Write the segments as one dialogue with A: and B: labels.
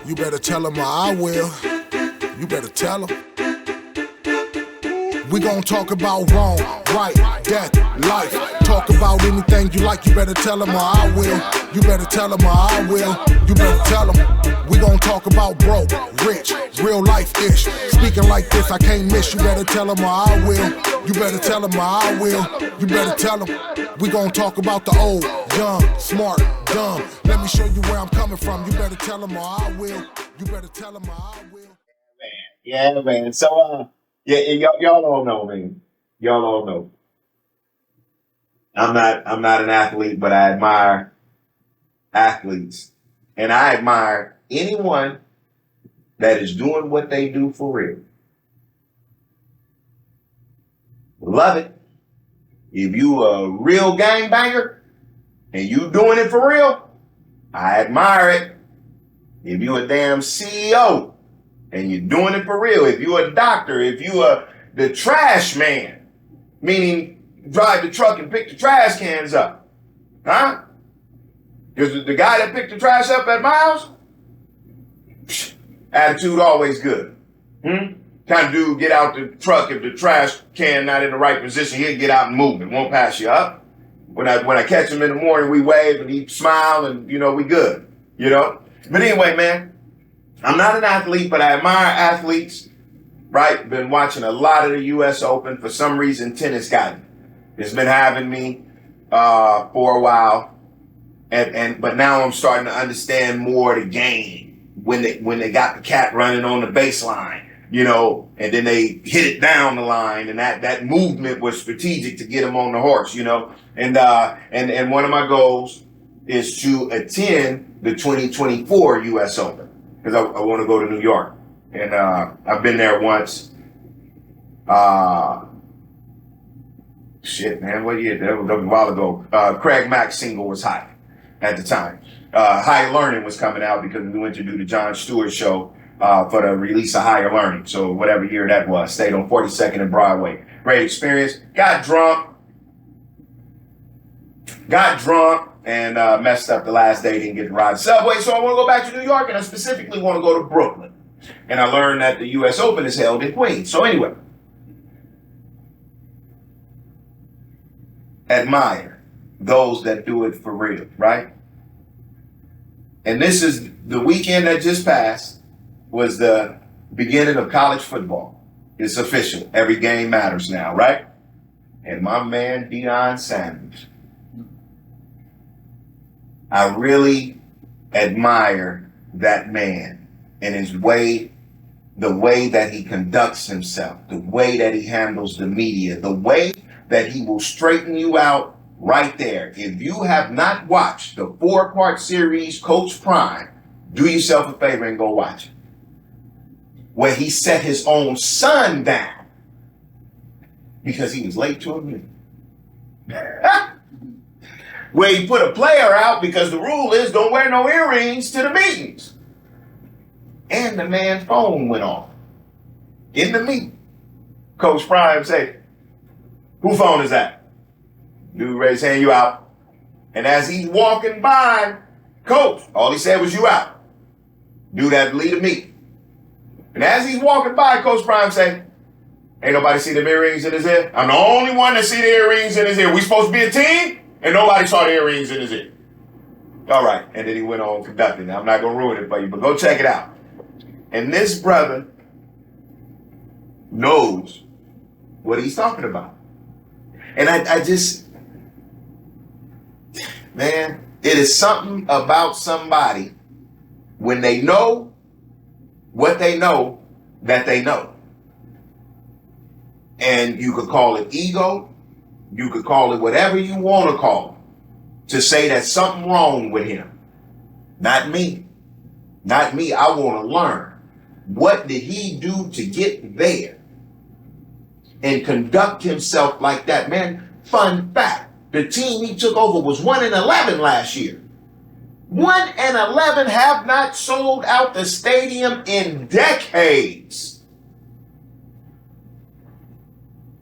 A: You better tell him or I will. You better tell him. We gon' talk about wrong, right, death, life. Talk about anything you like, you better tell him or I will. You better tell him or I will. You better tell him. We gon' talk about broke, rich, real life-ish. Speaking like this, I can't miss. You better tell him or I will. You better tell him or I will. You better tell him. We gon' talk about the old, young, smart, dumb. Let me show you where I'm coming from. You better tell him or I will. You better tell him or I will.
B: Yeah, man. So, y'all all know, man. Y'all all know. I'm not an athlete, but I admire athletes. And I admire anyone that is doing what they do for real. Love it. If you a real gangbanger and you doing it for real, I admire it. If you a damn CEO and you're doing it for real, if you a doctor, if you the trash man, meaning drive the truck and pick the trash cans up, huh? Because the guy that picked the trash up at my house, attitude always good. Kind of dude get out the truck if the trash can not in the right position, he'll get out and move it, won't pass you up. When I catch him in the morning, we wave and he smile and we good, But anyway, man, I'm not an athlete, but I admire athletes, right? Been watching a lot of the U.S. Open. For some reason, tennis got me. It's been having me for a while. But now I'm starting to understand more of the game when they got the cat running on the baseline, and then they hit it down the line, and that movement was strategic to get him on the horse, and one of my goals is to attend the 2024 U.S. Open because I want to go to New York, and I've been there once. Shit, man, what year? That was a while ago. Craig Mack's single was hot at the time. Higher Learning was coming out because we went to do the Jon Stewart show for the release of Higher Learning. So whatever year that was, stayed on 42nd and Broadway. Great experience. Got drunk and messed up the last day, didn't get to ride the subway. So I want to go back to New York, and I specifically want to go to Brooklyn. And I learned that the U.S. Open is held in Queens. So anyway, admire those that do it for real, right? And this is the weekend that just passed was the beginning of college football. It's official. Every game matters now, right? And my man, Deion Sanders. I really admire that man and the way that he conducts himself, the way that he handles the media, the way that he will straighten you out right there. If you have not watched the 4-part series, Coach Prime, do yourself a favor and go watch it. Where he set his own son down because he was late to a meeting. Where he put a player out because the rule is don't wear no earrings to the meetings. And the man's phone went off in the meeting. Coach Prime said, "Whose phone is that?" Dude raised his hand, "You out." And as he's walking by, Coach, all he said was, "You out." Dude had to lead a meeting. And as he's walking by, Coach Prime said, "Ain't nobody see the earrings in his ear? I'm the only one that see the earrings in his ear. We supposed to be a team?" And nobody saw the earrings in his ear. All right. And then he went on conducting. I'm not going to ruin it for you, but go check it out. And this brother knows what he's talking about. And I just, man, it is something about somebody when they know what they know that they know. And you could call it ego. You could call it whatever you want to call it, to say that something wrong with him. Not me. Not me. I want to learn. What did he do to get there and conduct himself like that? Man, fun fact, the team he took over was 1-11 last year. 1-11 have not sold out the stadium in decades.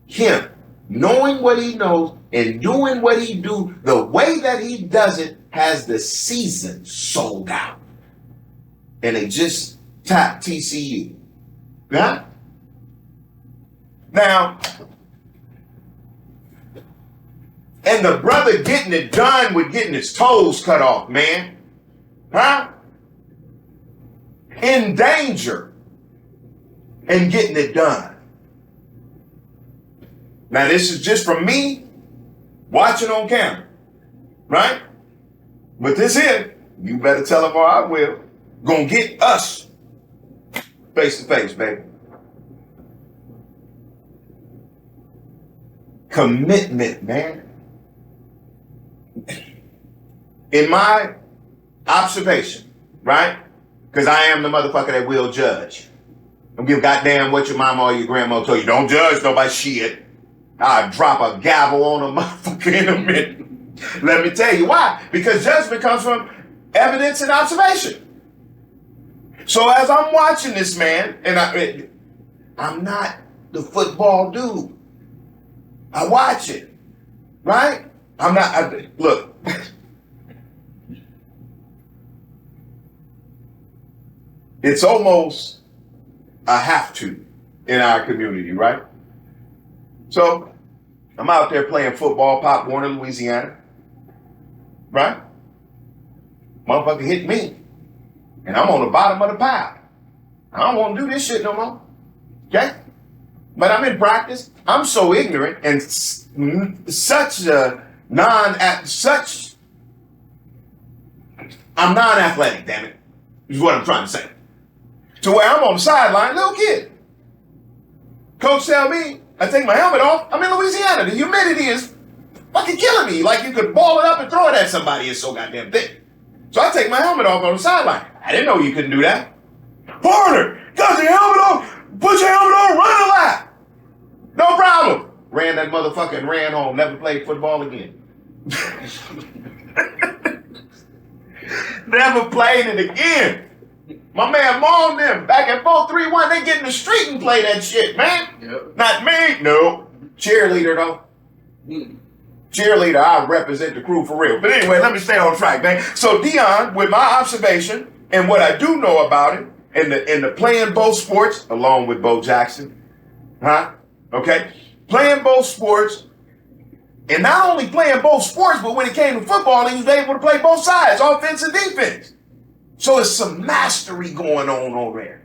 B: Him, knowing what he knows and doing what he do, the way that he does it, has the season sold out. and they just tapped TCU. Yeah? Now, and the brother getting it done with getting his toes cut off, man. Huh? In danger and getting it done. Now, this is just from me watching on camera, right? But this here, you better tell him or I will, gonna get us face to face, baby. Commitment, man. In my observation, right? Because I am the motherfucker that will judge. Don't give a goddamn what your mama or your grandma told you. Don't judge nobody shit. I'll drop a gavel on a motherfucker in a minute. Let me tell you why. Because judgment comes from evidence and observation. So as I'm watching this man, and I'm not the football dude. I watch it, right? I'm not, look. It's almost a have to in our community, right? So I'm out there playing football, Pop Warner, Louisiana, right? Motherfucker hit me, and I'm on the bottom of the pile. I don't want to do this shit no more, okay? But I'm in practice. I'm so ignorant and I'm non-athletic, damn it, is what I'm trying to say. To where I'm on the sideline, little kid. Coach tell me, I take my helmet off, I'm in Louisiana. The humidity is fucking killing me. Like you could ball it up and throw it at somebody. It's so goddamn thick. So I take my helmet off on the sideline. I didn't know you couldn't do that. Partner, got your helmet on. Put your helmet on, run a lap. No problem. Ran that motherfucker and ran home. Never played football again. Never played it again. My man Maul them back at 431, they get in the street and play that shit, man. Yep. Not me. No. Cheerleader, though. Cheerleader, I represent the crew for real. But anyway, let me stay on track, man. So Dion, with my observation and what I do know about it, and the playing both sports, along with Bo Jackson, huh? Okay? Playing both sports, and not only playing both sports, but when it came to football, he was able to play both sides, offense and defense. So it's some mastery going on over there.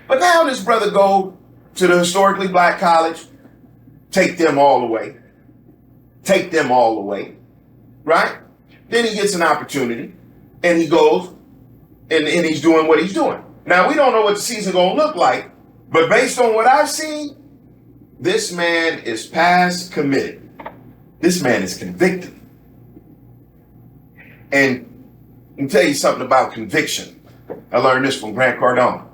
B: But now this brother go to the historically black college, take them all away. Take them all away, right? Then he gets an opportunity, and he goes, and he's doing what he's doing. Now, we don't know what the season going to look like, but based on what I've seen, this man is past committed. This man is convicted. And let me tell you something about conviction. I learned this from Grant Cardone.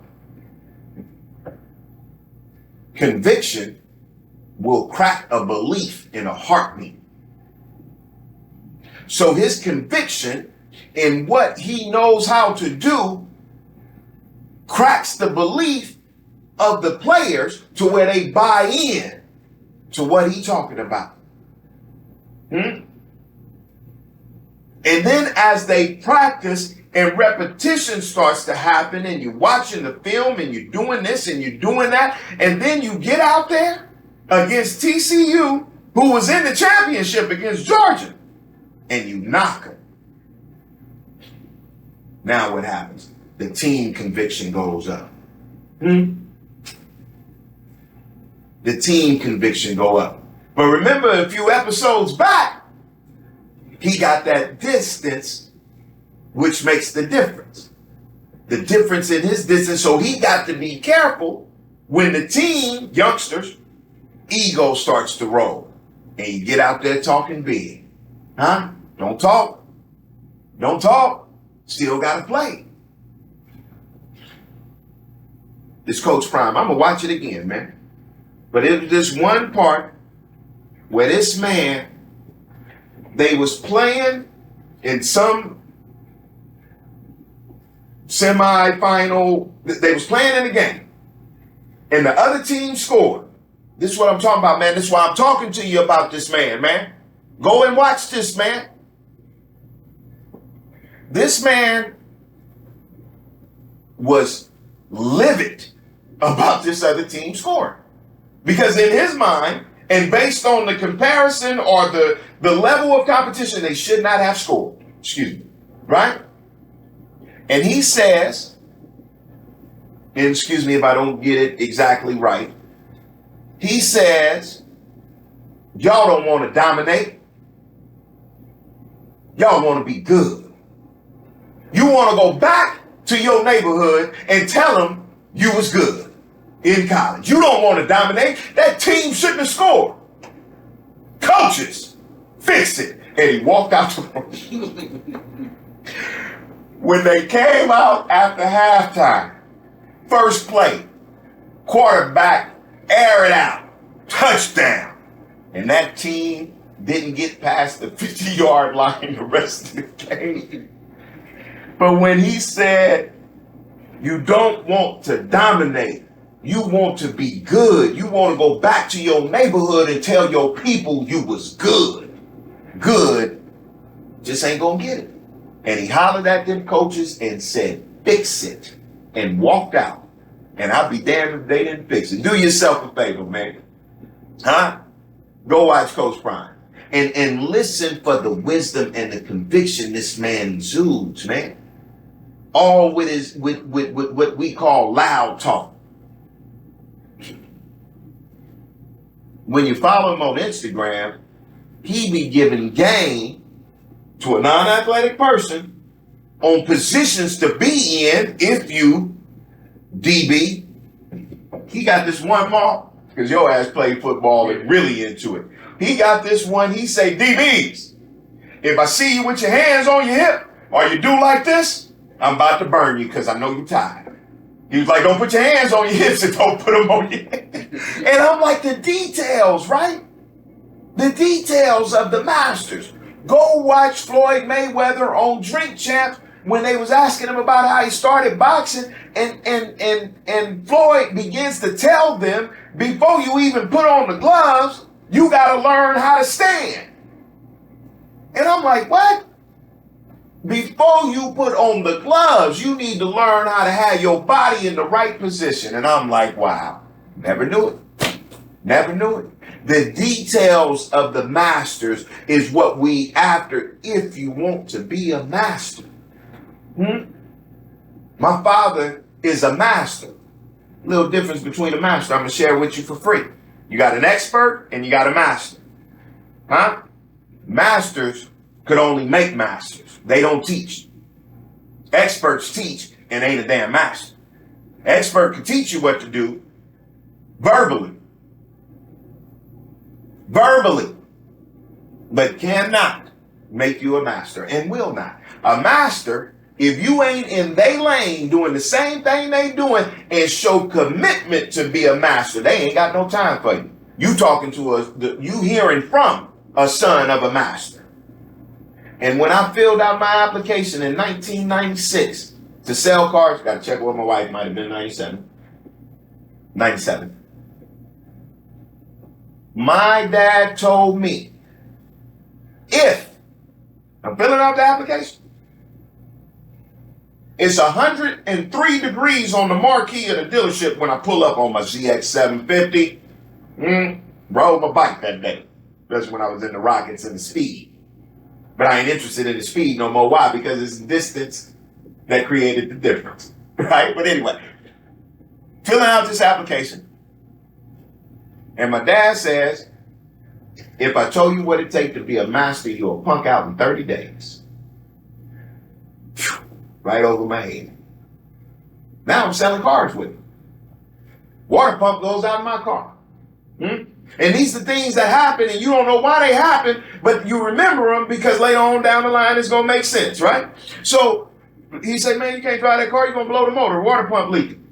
B: Conviction will crack a belief in a heartbeat. So his conviction in what he knows how to do cracks the belief of the players to where they buy in to what he's talking about. And then as they practice and repetition starts to happen and you're watching the film and you're doing this and you're doing that, and then you get out there against TCU, who was in the championship against Georgia, and you knock them. Now what happens? The team conviction goes up. The team conviction go up. But remember, a few episodes back, he got that distance, which makes the difference. The difference in his distance, so he got to be careful when the team, youngsters, ego starts to roll. And you get out there talking big. Huh? Don't talk. Don't talk. Still got to play. This Coach Prime, I'm going to watch it again, man. But it was this one part where this man, they was playing in some semi-final, they was playing in a game, and the other team scored. This is what I'm talking about, man. This is why I'm talking to you about this man, man. Go and watch this, man. This man was livid about this other team scoring. Because in his mind, and based on the comparison or the level of competition, they should not have scored. Excuse me. Right? And he says, and excuse me if I don't get it exactly right, he says, y'all don't want to dominate. Y'all want to be good. You want to go back to your neighborhood and tell them you was good in college. You don't want to dominate. That team shouldn't have scored. Coaches, fix it. And he walked out the room. When they came out after halftime, first play, quarterback, air it out, touchdown. And that team didn't get past the 50-yard line the rest of the game. But when he said, you don't want to dominate, you want to be good, you want to go back to your neighborhood and tell your people you was good, just ain't gonna get it. And he hollered at them coaches and said, fix it, and walked out. And I'll be damned if they didn't fix it. Do yourself a favor, man. Huh? Go watch Coach Prime. And listen for the wisdom and the conviction this man exudes, man. All with what we call loud talk. When you follow him on Instagram, he be giving game to a non-athletic person on positions to be in if you DB. He got this one mark, because your ass played football and really into it. He got this one, he say, DBs, if I see you with your hands on your hip or you do like this, I'm about to burn you because I know you're tired. He was like, don't put your hands on your hips and don't put them on your head. And I'm like, the details, right? The details of the masters. Go watch Floyd Mayweather on Drink Champs when they was asking him about how he started boxing, and Floyd begins to tell them, before you even put on the gloves, you got to learn how to stand. And I'm like, what? Before you put on the gloves, you need to learn how to have your body in the right position. And I'm like, wow, never knew it. Never knew it. The details of the masters is what we after if you want to be a master. My father is a master. Little difference between a master. I'm going to share with you for free. You got an expert and you got a master. Huh? Masters could only make masters. They don't teach. Experts teach and ain't a damn master. Expert can teach you what to do verbally, but cannot make you a master and will not. A master, if you ain't in they lane doing the same thing they doing and show commitment to be a master, they ain't got no time for you. You talking to you hearing from a son of a master. And when I filled out my application in 1996 to sell cars, got to check with my wife, might have been 97. My dad told me, if I'm filling out the application, it's 103 degrees on the marquee of the dealership when I pull up on my ZX 750. Rode my bike that day. That's when I was in the Rockets and the speed. But I ain't interested in the speed no more. Why? Because it's the distance that created the difference. Right? But anyway, filling out this application. And my dad says, if I told you what it takes to be a master, you'll punk out in 30 days. Right over my head. Now I'm selling cars with it. Water pump goes out of my car. And these are things that happen and you don't know why they happen, but you remember them because later on down the line it's going to make sense, right? So he said, man, you can't drive that car, you're going to blow the motor, water pump leaking.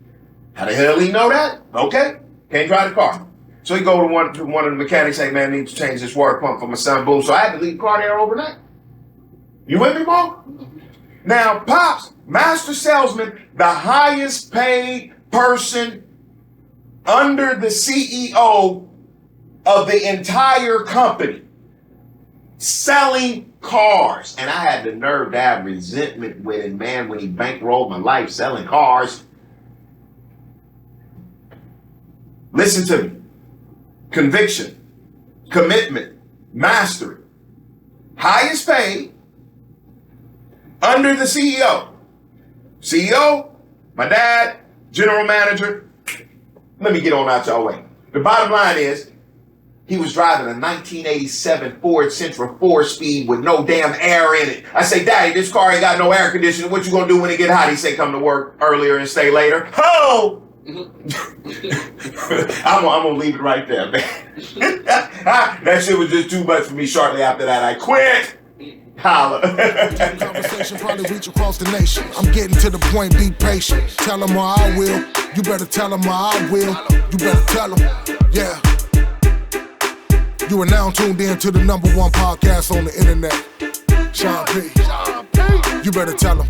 B: How the hell he know that? Okay, can't drive the car. So he go to one of the mechanics, say, man, I need to change this water pump for my son, boom. So I had to leave the car there overnight. You with me, Mom? Now, Pops, master salesman, the highest paid person under the CEO of the entire company, selling cars. And I had the nerve to have resentment with him, man, when he bankrolled my life selling cars. Listen to me. Conviction, commitment, mastery. Highest paid under the CEO. CEO, my dad, general manager. Let me get on out y'all way. The bottom line is, he was driving a 1987 Ford Sentra 4-speed with no damn air in it. I say, Daddy, this car ain't got no air conditioning. What you gonna do when it get hot? He say, come to work earlier and stay later. Ho! I'm gonna leave it right there, man. That shit was just too much for me. Shortly after that, I quit. Holla.
A: Conversation probably reach across the nation. I'm getting to the point, be patient. Tell them or I will. You better tell them or I will. You better tell them, yeah. You are now tuned in to the #1 podcast on the internet. Sean P. You better tell them.